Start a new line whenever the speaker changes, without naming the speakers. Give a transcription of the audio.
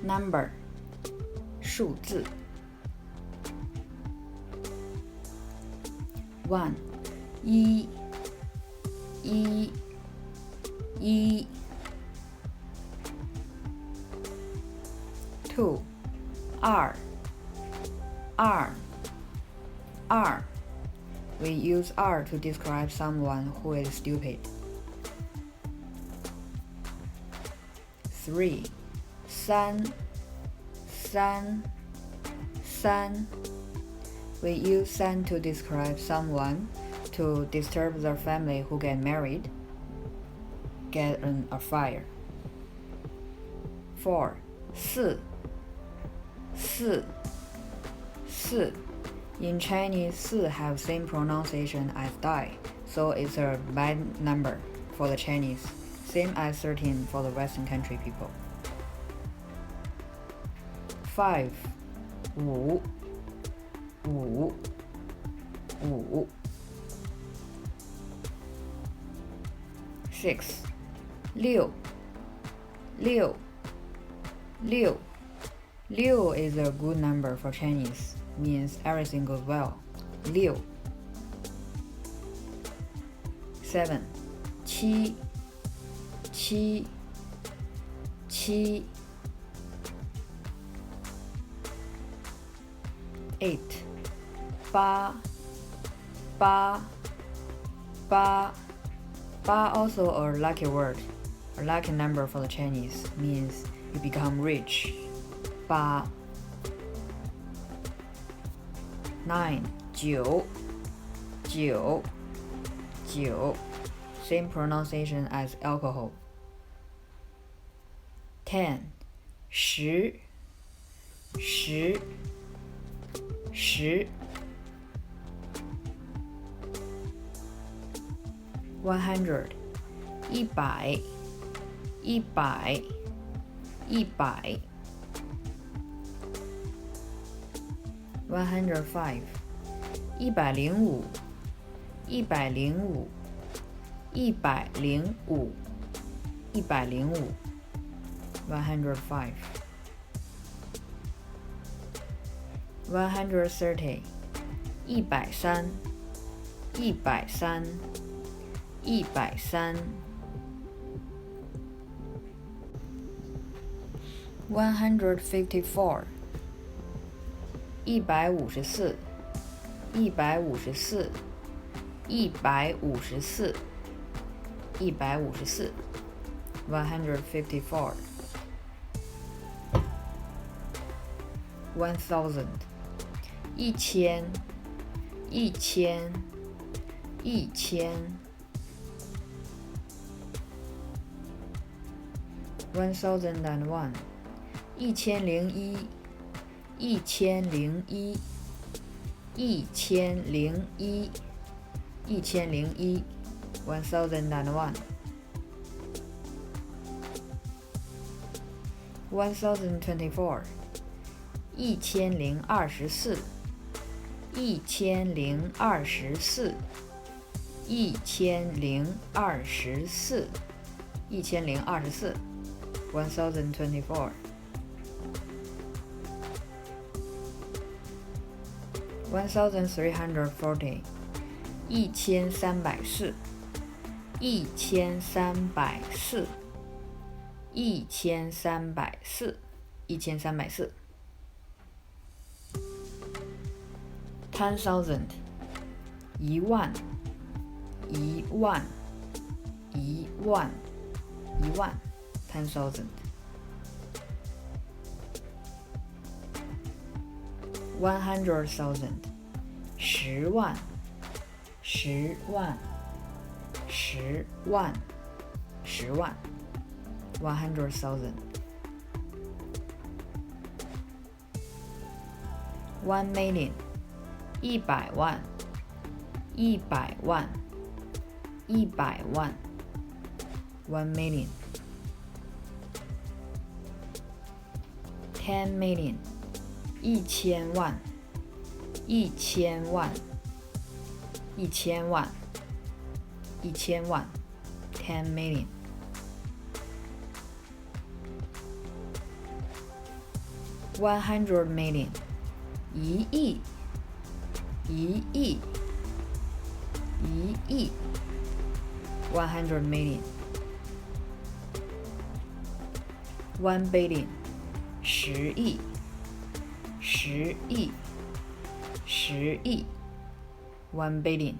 number 数字 one 一 two 二 We use R to describe someone who is stupid. 3 三 We use 三 to describe someone to disturb their family who get married, get an affair. 4 四 In Chinese, 四 have same pronunciation as die, so it's a bad number for the Chinese, same as 13 for the Western country people. 5 五 6 六 is a good number for Chinese, means everything goes well. 六 7 七 8 八 also a lucky word, a lucky number for the Chinese, means you become rich. 八 9 九 same pronunciation as alcohol. 10 十 100 一百 105 105 105 130 130 154 154 154 1000 1000 1001 1001 1001 1001 1024 1024 1024 1024 1340 1304 1304 1304 1304 10,000 1万 1万 1万 1万 10,000 100,000 10万 10万 10万 10万 100,000 1 million 100万100万100万 1 million 10 million 1000万1000万1000万1000万 10 million 100 million 1亿1亿1亿100 million 1 billion 10亿10亿10亿1 billion